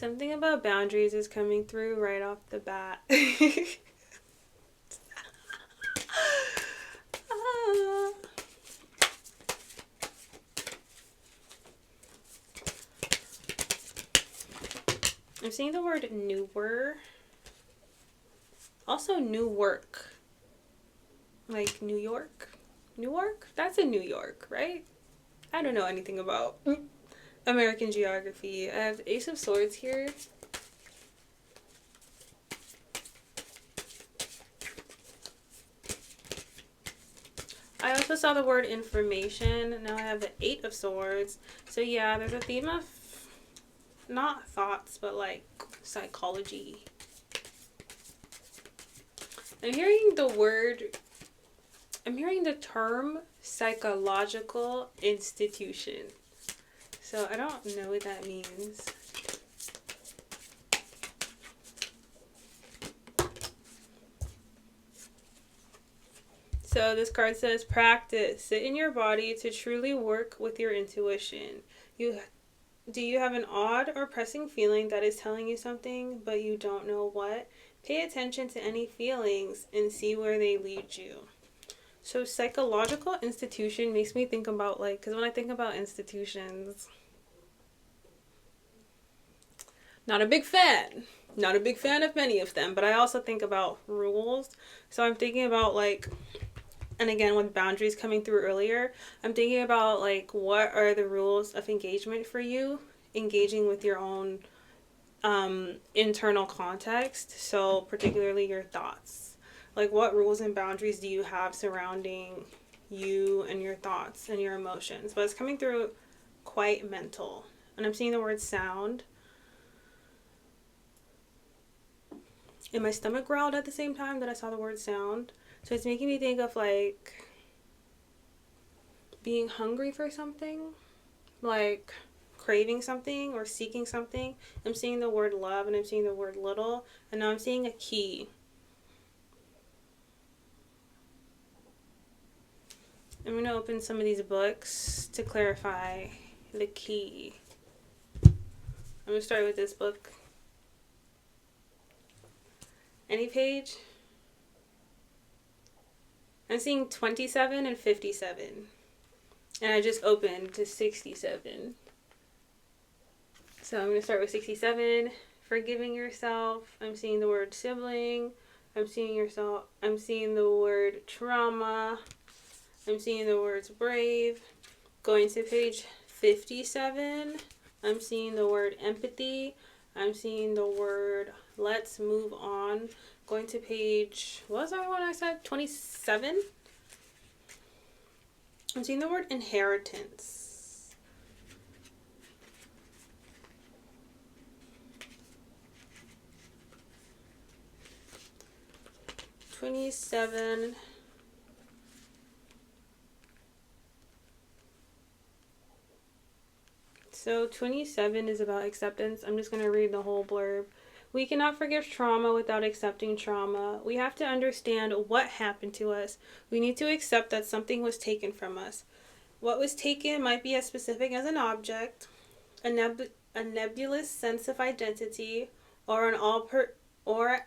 Something about boundaries is coming through right off the bat. I'm seeing the word newer. Also new work. Like New York? Newark? That's in New York, right? I don't know anything about American geography. I have the Ace of Swords here. I also saw the word information. Now I have the Eight of Swords. So yeah, there's a theme of not thoughts, but like psychology. I'm hearing the term psychological institution. So I don't know what that means. So this card says practice. Sit in your body to truly work with your intuition. Do you have an odd or pressing feeling that is telling you something, but you don't know what? Pay attention to any feelings and see where they lead you. So psychological institution makes me think about because when I think about institutions, not a big fan. Not a big fan of many of them, but I also think about rules. So I'm thinking about and again, with boundaries coming through earlier, I'm thinking about what are the rules of engagement for you, engaging with your own internal context. So particularly your thoughts. What rules and boundaries do you have surrounding you and your thoughts and your emotions? But it's coming through quite mental. And I'm seeing the word sound. And my stomach growled at the same time that I saw the word sound. So it's making me think of being hungry for something, craving something or seeking something. I'm seeing the word love and I'm seeing the word little, and now I'm seeing a key. I'm going to open some of these books to clarify the key. I'm going to start with this book. Any page? I'm seeing 27 and 57. And I just opened to 67. So I'm going to start with 67. Forgiving yourself. I'm seeing the word sibling. I'm seeing the word trauma. I'm seeing the words brave. Going to page 57. I'm seeing the word empathy. I'm seeing the word let's move on. Going to page, what was that one I said? 27. I'm seeing the word inheritance. $27. So 27 is about acceptance. I'm just going to read the whole blurb. We cannot forgive trauma without accepting trauma. We have to understand what happened to us. We need to accept that something was taken from us. What was taken might be as specific as an object, a nebulous sense of identity, or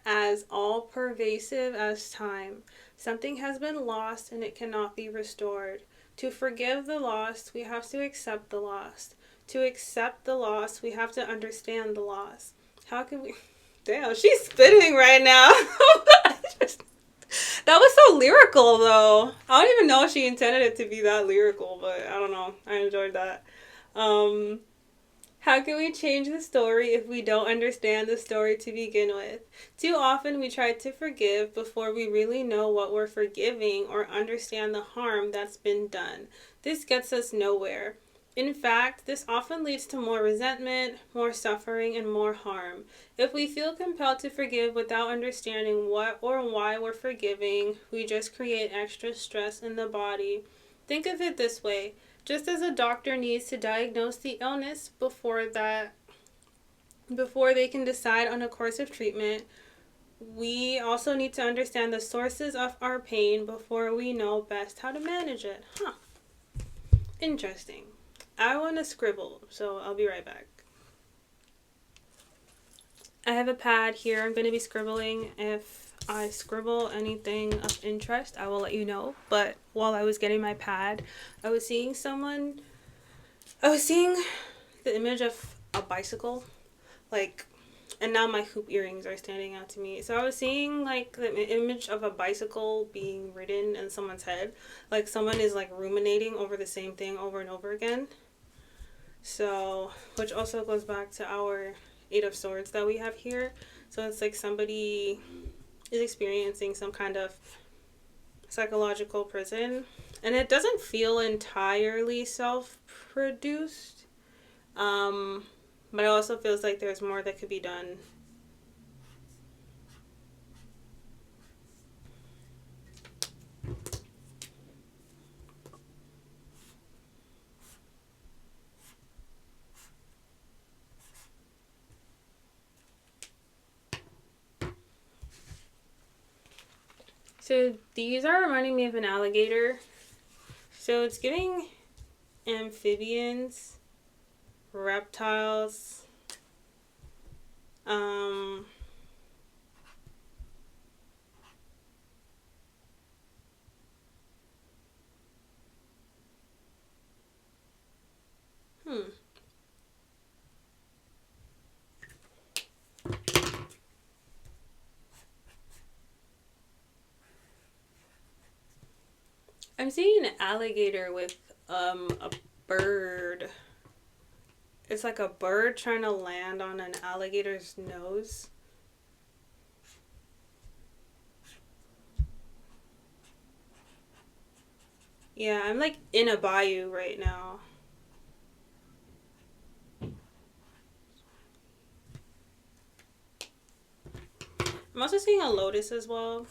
as all-pervasive as time. Something has been lost and it cannot be restored. To forgive the lost, we have to accept the lost. To accept the loss, we have to understand the loss. How can we... Damn, she's spitting right now. That was so lyrical, though. I don't even know if she intended it to be that lyrical, but I don't know. I enjoyed that. How can we change the story if we don't understand the story to begin with? Too often we try to forgive before we really know what we're forgiving or understand the harm that's been done. This gets us nowhere. In fact, this often leads to more resentment, more suffering, and more harm. If we feel compelled to forgive without understanding what or why we're forgiving, we just create extra stress in the body. Think of it this way. Just as a doctor needs to diagnose the illness before they can decide on a course of treatment, we also need to understand the sources of our pain before we know best how to manage it. Interesting. I want to scribble, so I'll be right back. I have a pad here. I'm going to be scribbling. If I scribble anything of interest, I will let you know. But while I was getting my pad, I was seeing the image of a bicycle, like, and now my hoop earrings are standing out to me. So I was seeing like the image of a bicycle being ridden in someone's head, like someone is like ruminating over the same thing over and over again. So, which also goes back to our Eight of Swords that we have here. So it's like somebody is experiencing some kind of psychological prison, and it doesn't feel entirely self-produced. But it also feels like there's more that could be done. So these are reminding me of an alligator. So it's giving amphibians, reptiles, um, hmm. I'm seeing an alligator with a bird. It's like a bird trying to land on an alligator's nose. Yeah, I'm like in a bayou right now. I'm also seeing a lotus as well.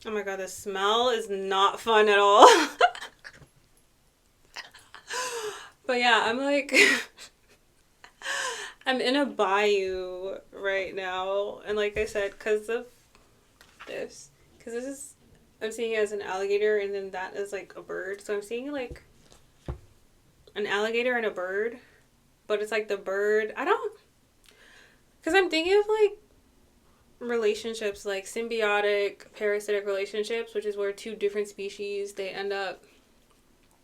Oh my god, the smell is not fun at all. But yeah, I'm like, I'm in a bayou right now. And like I said, because this is, I'm seeing it as an alligator and then that is like a bird. So I'm seeing like an alligator and a bird. But it's like the bird, because I'm thinking of like relationships, like symbiotic parasitic relationships, which is where two different species, they end up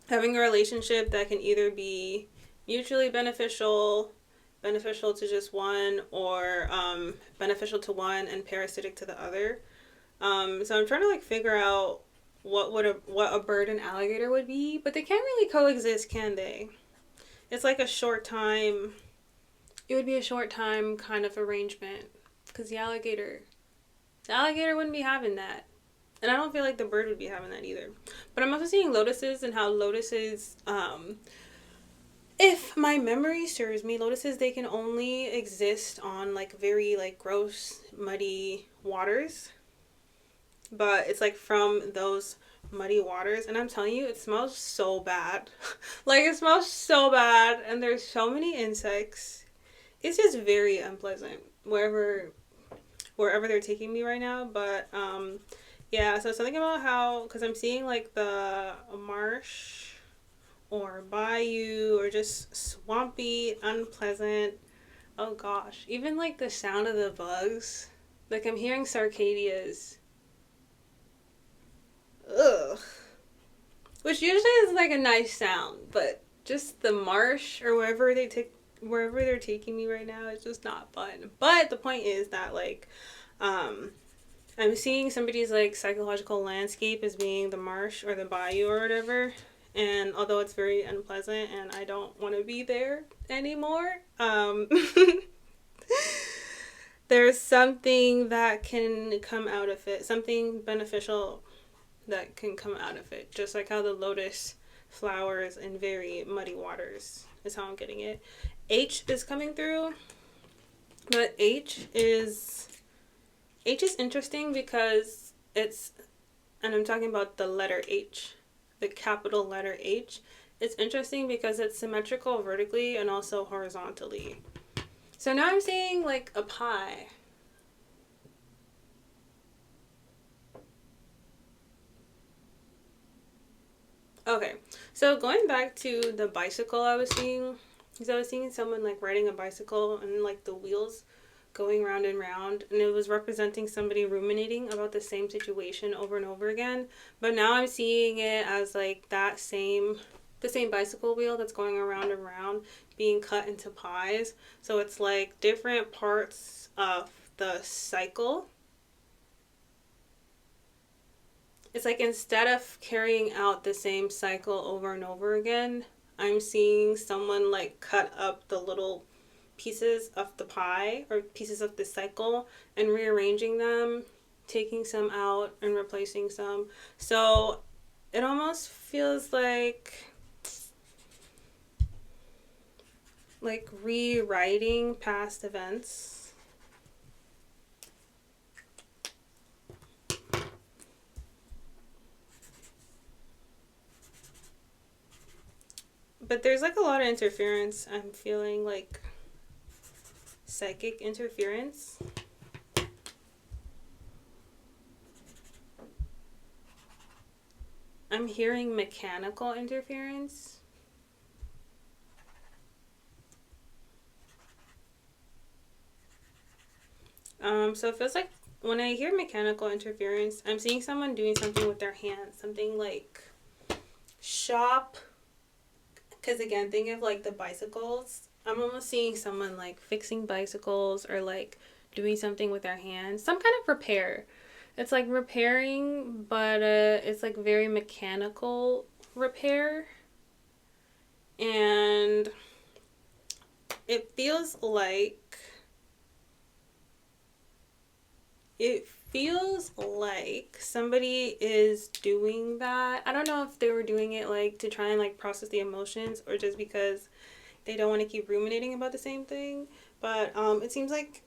having a relationship that can either be mutually beneficial to just one, or beneficial to one and parasitic to the other. So I'm trying to like figure out what a bird and alligator would be, but they can't really coexist, can they? It's like a short time. It would be a short time kind of arrangement, because the alligator wouldn't be having that. And I don't feel like the bird would be having that either. But I'm also seeing lotuses, and how lotuses, if my memory serves me, lotuses, they can only exist on like very like gross, muddy waters. But it's like from those muddy waters, and I'm telling you, it smells so bad. Like it smells so bad, and there's so many insects. It's just very unpleasant wherever they're taking me right now. But yeah, so something about how, because I'm seeing like the marsh or bayou or just swampy, unpleasant. Oh gosh, even like the sound of the bugs. Like I'm hearing sarcadias. Ugh. Which usually is like a nice sound, but just the marsh or wherever they're taking me right now, it's just not fun. But the point is that like I'm seeing somebody's like psychological landscape as being the marsh or the bayou or whatever. And although it's very unpleasant and I don't want to be there anymore, there's something that can come out of it, something beneficial that can come out of it. Just like how the lotus flowers in very muddy waters is how I'm getting it. H is coming through, but H is interesting because it's, and I'm talking about the letter H, the capital letter H. It's interesting because it's symmetrical vertically and also horizontally. So now I'm seeing like a pie. Okay, so going back to the bicycle I was seeing, because I was seeing someone like riding a bicycle and like the wheels going round and round, and it was representing somebody ruminating about the same situation over and over again. But now I'm seeing it as like the same bicycle wheel that's going around and around being cut into pies. So it's like different parts of the cycle. It's like instead of carrying out the same cycle over and over again, I'm seeing someone like cut up the little pieces of the pie or pieces of the cycle and rearranging them, taking some out and replacing some. So it almost feels like rewriting past events. But there's like a lot of interference. I'm feeling like psychic interference. I'm hearing mechanical interference. So it feels like when I hear mechanical interference, I'm seeing someone doing something with their hands, something like shop. Because again, think of like the bicycles. I'm almost seeing someone like fixing bicycles or like doing something with their hands, some kind of repair. It's like repairing, but it's like very mechanical repair. And it feels like somebody is doing that. I don't know if they were doing it like to try and like process the emotions or just because they don't want to keep ruminating about the same thing. But it seems like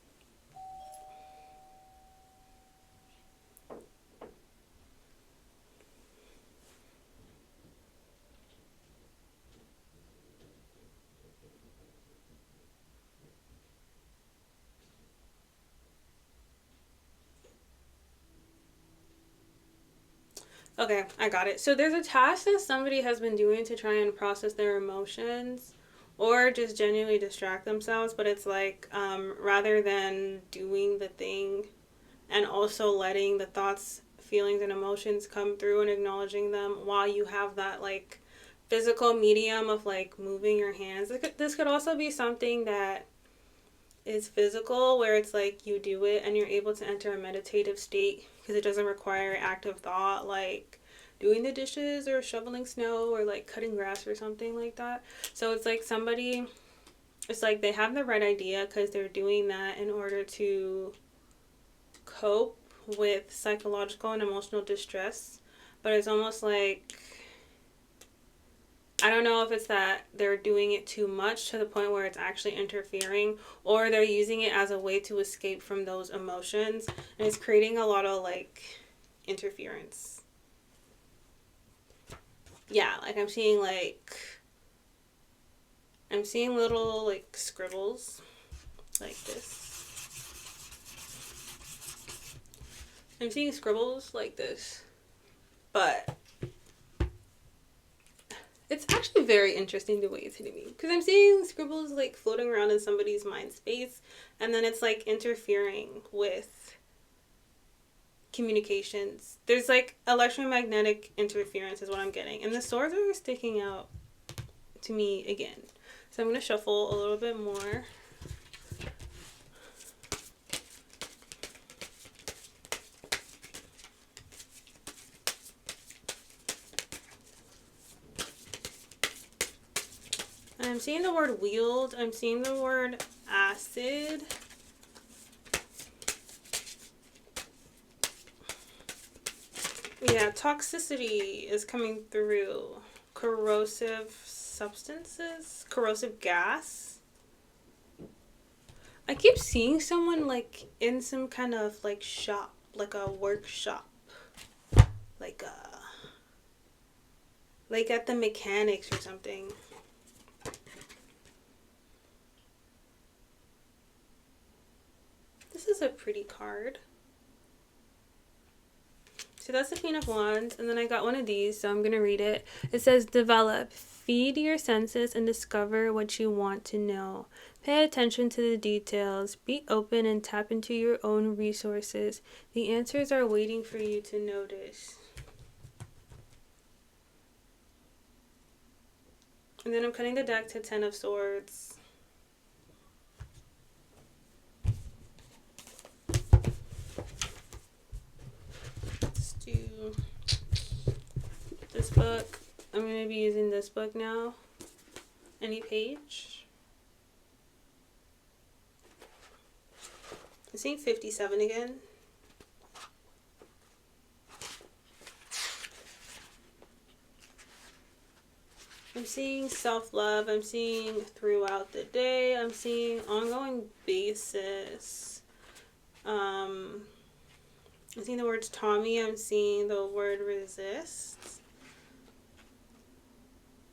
okay, I got it. So there's a task that somebody has been doing to try and process their emotions or just genuinely distract themselves, but it's like rather than doing the thing and also letting the thoughts, feelings, and emotions come through and acknowledging them while you have that like physical medium of like moving your hands. This could also be something that is physical where it's like you do it and you're able to enter a meditative state because it doesn't require active thought like doing the dishes or shoveling snow or like cutting grass or something like that. So it's like it's like they have the right idea because they're doing that in order to cope with psychological and emotional distress, but it's almost like I don't know if it's that they're doing it too much to the point where it's actually interfering, or they're using it as a way to escape from those emotions, and it's creating a lot of like interference. Yeah, like I'm seeing little like scribbles like this. I'm seeing scribbles like this, but it's actually very interesting the way it's hitting me because I'm seeing scribbles like floating around in somebody's mind space, and then it's like interfering with communications. There's like electromagnetic interference is what I'm getting, and the swords are sticking out to me again. So I'm gonna shuffle a little bit more. I'm seeing the word wield. I'm seeing the word acid. Yeah, toxicity is coming through. Corrosive substances, corrosive gas. I keep seeing someone like in some kind of like shop, like a workshop, like like at the mechanics or something. This is a pretty card. So that's the Queen of Wands, and then I got one of these, so I'm going to read it. It says, develop, feed your senses, and discover what you want to know. Pay attention to the details. Be open and tap into your own resources. The answers are waiting for you to notice. And then I'm cutting the deck to 10 of Swords. Let's do this book. I'm going to be using this book now. Any page. I'm seeing 57 again. I'm seeing self-love. I'm seeing throughout the day. I'm seeing ongoing basis. I'm seeing the words Tommy. I'm seeing the word resist.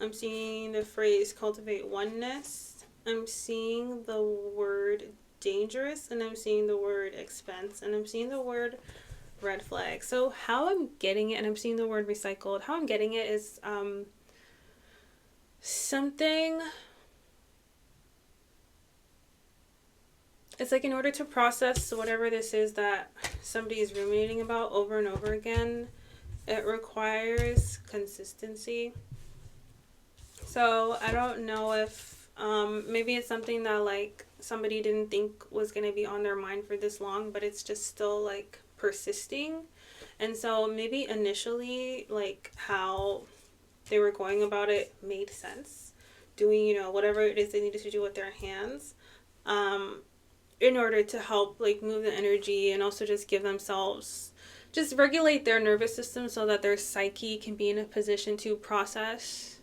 I'm seeing the phrase cultivate oneness. I'm seeing the word dangerous, and I'm seeing the word expense, and I'm seeing the word red flag. So how I'm getting it, and I'm seeing the word recycled. How I'm getting it is something. It's like in order to process whatever this is that somebody is ruminating about over and over again, it requires consistency. So I don't know if maybe it's something that like somebody didn't think was going to be on their mind for this long, but it's just still like persisting. And so maybe initially like how they were going about it made sense, doing, you know, whatever it is they needed to do with their hands in order to help like move the energy, and also just give themselves, just regulate their nervous system so that their psyche can be in a position to process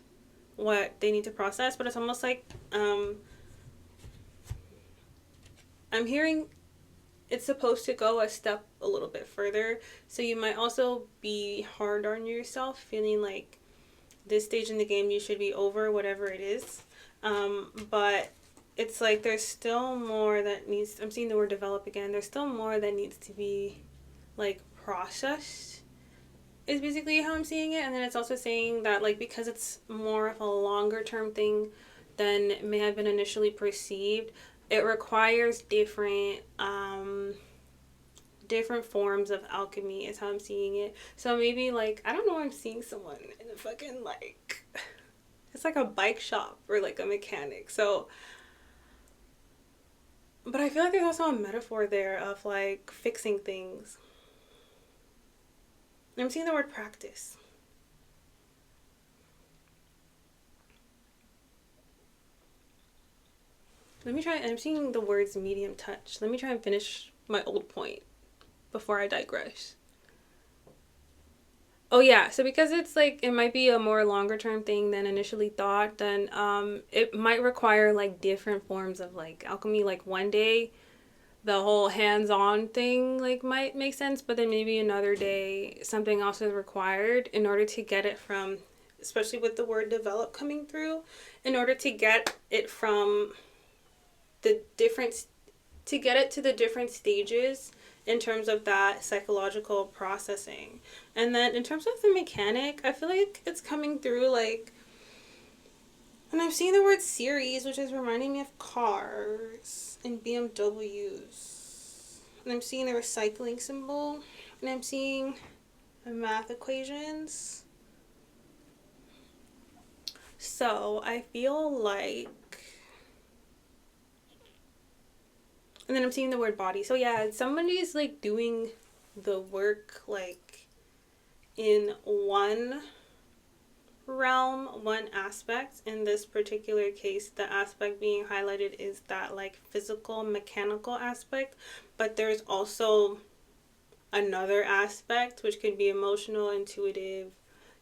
what they need to process. But it's almost like I'm hearing it's supposed to go a step a little bit further. So you might also be hard on yourself, feeling like this stage in the game you should be over whatever it is. But it's like there's still more that needs, I'm seeing the word develop again, there's still more that needs to be like processed, is basically how I'm seeing it. And then it's also saying that like because it's more of a longer term thing than it may have been initially perceived, it requires different forms of alchemy is how I'm seeing it. So maybe like, I don't know, I'm seeing someone in a fucking like, it's like a bike shop or like a mechanic. So, but I feel like there's also a metaphor there of like fixing things. I'm seeing the word practice. Let me try, I'm seeing the words medium touch. Let me try and finish my old point before I digress. Oh yeah, so because it's like, it might be a more longer term thing than initially thought, then it might require like different forms of like alchemy. Like one day the whole hands-on thing like might make sense, but then maybe another day something else is required in order to get it from, especially with the word develop coming through, in order to get it from the different, to get it to the different stages in terms of that psychological processing. And then in terms of the mechanic, I feel like it's coming through like, and I'm seeing the word series, which is reminding me of cars and BMWs. And I'm seeing the recycling symbol, and I'm seeing the math equations. So I feel like, and then I'm seeing the word body. So yeah, somebody's like doing the work like in one realm, one aspect. In this particular case, the aspect being highlighted is that like physical, mechanical aspect, but there's also another aspect which could be emotional, intuitive,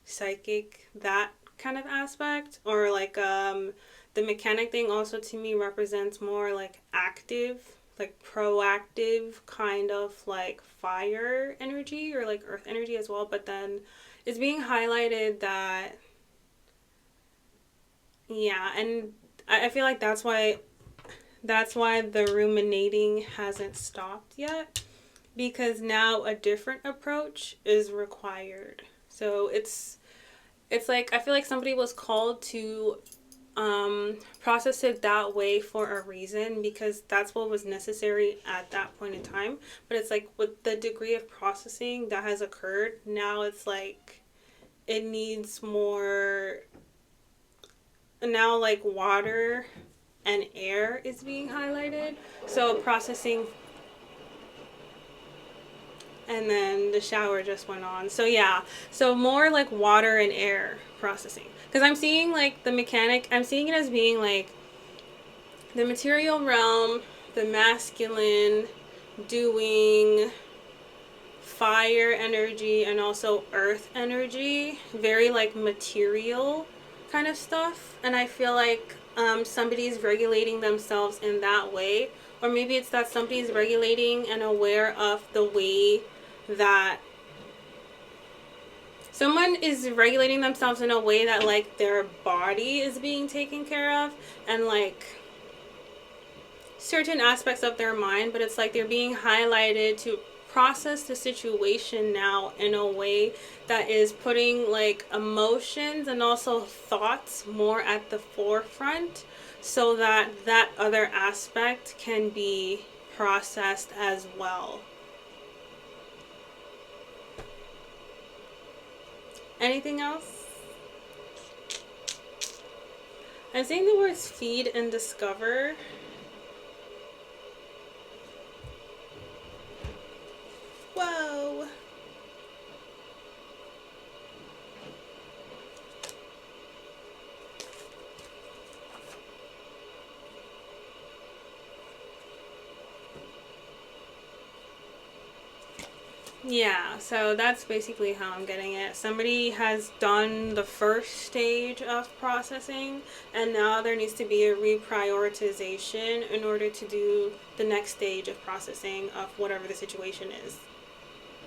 psychic, that kind of aspect. Or like the mechanic thing also to me represents more like active, like proactive kind of like fire energy or like earth energy as well. But then it's being highlighted that, yeah, and I feel like that's why That's why the ruminating hasn't stopped yet, because now a different approach is required. So it's like I feel like somebody was called to process it that way for a reason, because that's what was necessary at that point in time. But it's like with the degree of processing that has occurred, now it's like it needs more. Now, like, water and air is being highlighted. So processing, and then the shower just went on. So yeah, so more like water and air processing. Because I'm seeing like the mechanic, I'm seeing it as being like the material realm, the masculine doing fire energy and also earth energy, very like material kind of stuff. And I feel like somebody's regulating themselves in that way, or maybe it's that somebody's regulating and aware of the way that someone is regulating themselves in a way that like their body is being taken care of, and like certain aspects of their mind, but it's like they're being highlighted to process the situation now in a way that is putting like emotions and also thoughts more at the forefront, so that that other aspect can be processed as well. Anything else? I'm saying the words feed and discover. Whoa. Yeah, so that's basically how I'm getting it. Somebody has done the first stage of processing, and now there needs to be a reprioritization in order to do the next stage of processing of whatever the situation is.